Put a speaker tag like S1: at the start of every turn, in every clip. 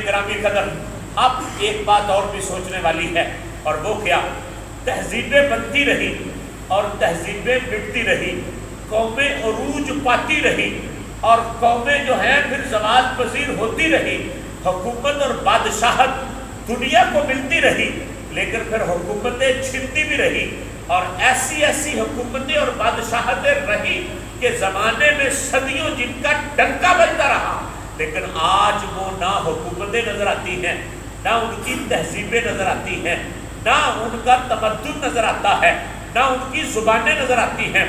S1: گرامی قدر، اب ایک بات اور بھی سوچنے والی ہے، اور وہ کیا؟ تہذیبیں بنتی رہی اور تہذیبیں مٹتی رہی، قومیں عروج پاتی رہی اور قومیں جو ہیں پھر زوال پذیر ہوتی رہی، حکومت اور بادشاہت دنیا کو ملتی رہی، لیکن پھر حکومتیں چھنتی بھی رہی، اور ایسی ایسی حکومتیں اور بادشاہتیں رہی کہ زمانے میں صدیوں جن کا ڈنکا بجتا رہا، لیکن آج وہ نہ حکومتیں نظر آتی ہیں، نہ ان کی تہذیبیں نظر آتی ہیں، نہ ان کا تمدن نظر آتا ہے، نہ ان کی زبانیں نظر آتی ہیں۔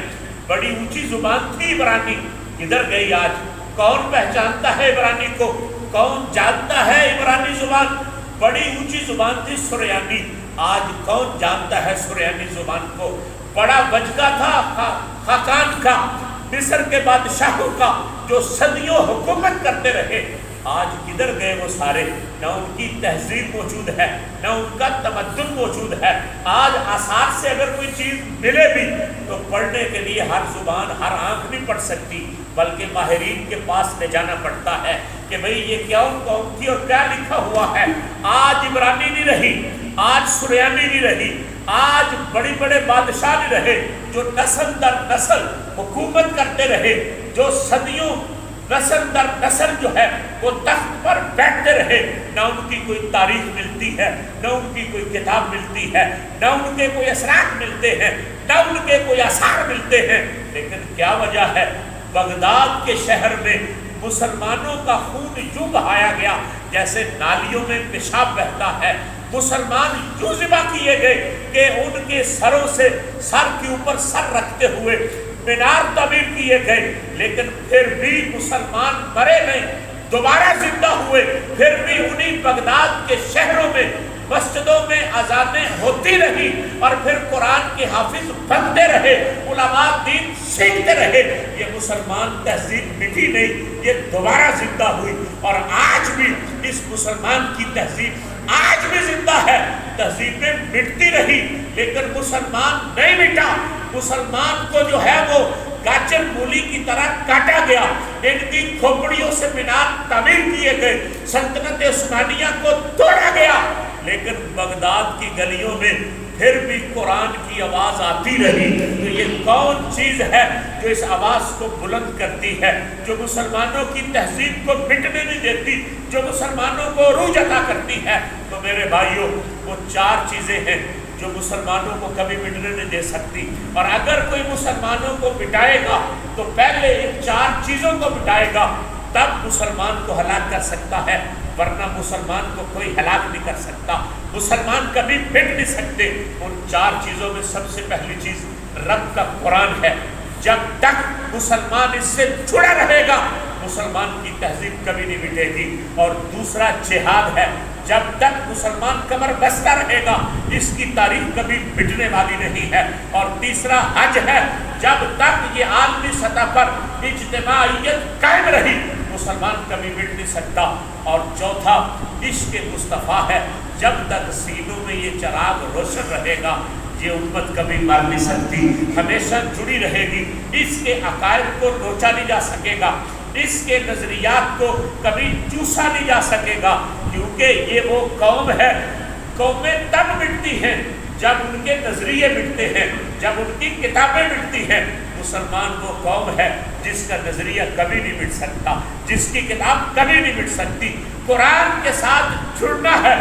S1: بڑی اونچی زبان تھی عبرانی، کدھر گئی آج؟ کون پہچانتا ہے عبرانی کو؟ کون جانتا ہے عبرانی زبان؟ بڑی اونچی زبان تھی سریانی، آج کون جانتا ہے سریانی زبان کو؟ بڑا وجگہ تھا خاقان کا، مصر کے بادشاہوں کا، جو صدیوں حکومت کرتے رہے، آج کدھر گئے وہ سارے؟ نہ ان کی تہذیب موجود ہے، نہ ان کا تمدن موجود ہے۔ آج آثار سے اگر کوئی چیز ملے بھی تو پڑھنے کے لیے ہر زبان، ہر آنکھ نہیں پڑھ سکتی، بلکہ ماہرین کے پاس لے جانا پڑتا ہے کہ بھئی یہ کیا قوم تھی اور کیا لکھا ہوا ہے۔ آج عبرانی نہیں رہی، آج سریانی نہیں رہی، آج بڑے بڑے بادشاہ نہیں رہے جو نسل در نسل حکومت کرتے رہے، جو صدیوں نسل در نسل جو ہے وہ تخت پر بیٹھتے رہے، نہ ان کی کوئی تاریخ ملتی ہے، نہ ان کی کوئی کتاب ملتی ہے، نہ ان کے کوئی اثرات ملتے ہیں، نہ ان کے کوئی آثار ملتے ہیں۔ لیکن کیا وجہ ہے؟ بغداد کے شہر میں مسلمانوں کا خون یوں بہایا گیا جیسے نالیوں میں پیشاب بہتا ہے، مسلمان یوں ذبح کیے گئے کہ ان کے سروں سے سر کے اوپر سر رکھتے ہوئے مینار تعمیر کیے گئے، لیکن پھر بھی مسلمان مرے نہیں، دوبارہ زندہ ہوئے، پھر بھی انہی بغداد کے شہروں میں مسجدوں میں اذانیں ہوتی رہی، اور پھر قرآن کے حافظ بنتے رہے، علماء دین سیکھتے رہے۔ یہ مسلمان تہذیب مٹی نہیں، یہ دوبارہ زندہ ہوئی، اور آج بھی اس مسلمان کی تہذیب آج بھی زندہ ہے۔ تہذیبیں مٹتی رہی لیکن مسلمان نہیں مٹا، مسلمان کو جو ہے وہ گاجر مولی کی طرح کاٹا گیا، ان کی کھوپڑیوں سے مینار تعمیر کیے گئے، سلطنت عثمانیہ کو توڑا گیا، لیکن بغداد کی گلیوں میں پھر بھی قرآن کی آواز آتی رہی۔ تو یہ کون چیز ہے جو اس آواز کو بلند کرتی ہے، جو مسلمانوں کی تہذیب کو مٹنے نہیں دیتی، جو مسلمانوں کو عروج عطا کرتی ہے؟ تو میرے بھائیوں، وہ چار چیزیں ہیں جو مسلمانوں کو کبھی مٹنے نہیں دے سکتی، اور اگر کوئی مسلمانوں کو مٹائے گا تو پہلے ان چار چیزوں کو مٹائے گا، تب مسلمان کو ہلاک کر سکتا ہے، ورنہ مسلمان کو کوئی ہلاک نہیں کر سکتا۔ مسلمان کبھی مٹ نہیں سکتے۔ ان چار چیزوں میں سب سے پہلی چیز رب کا قرآن ہے۔ جب تک مسلمان اس سے جڑا رہے گا مسلمان کی تہذیب کبھی نہیں مٹے گی۔ اور دوسرا جہاد ہے، جب تک مسلمان کمر بستہ رہے گا اس کی تاریخ کبھی مٹنے والی نہیں ہے۔ اور تیسرا حج ہے، جب تک یہ عالمی سطح پر اجتماعیت قائم رہی مسلمان کبھی مٹ نہیں سکتا۔ اور چوتھا عشق مصطفیٰ ہے، جب تک سینوں میں یہ چراغ روشن رہے گا یہ امت کبھی مر نہیں سکتی، ہمیشہ جڑی رہے گی۔ اس کے عقائد کو نوچا نہیں جا سکے گا، اس کے نظریات کو کبھی چوسا نہیں جا سکے گا، کیونکہ یہ وہ قوم ہے۔ قومیں تب مٹتی ہیں جب ان کے نظریے مٹتے ہیں، جب ان کی کتابیں مٹتی ہیں۔ مسلمان وہ قوم ہے جس کا نظریہ کبھی نہیں مٹ سکتا، جس کی کتاب کبھی نہیں مٹ سکتی۔ قرآن کے ساتھ جڑنا ہے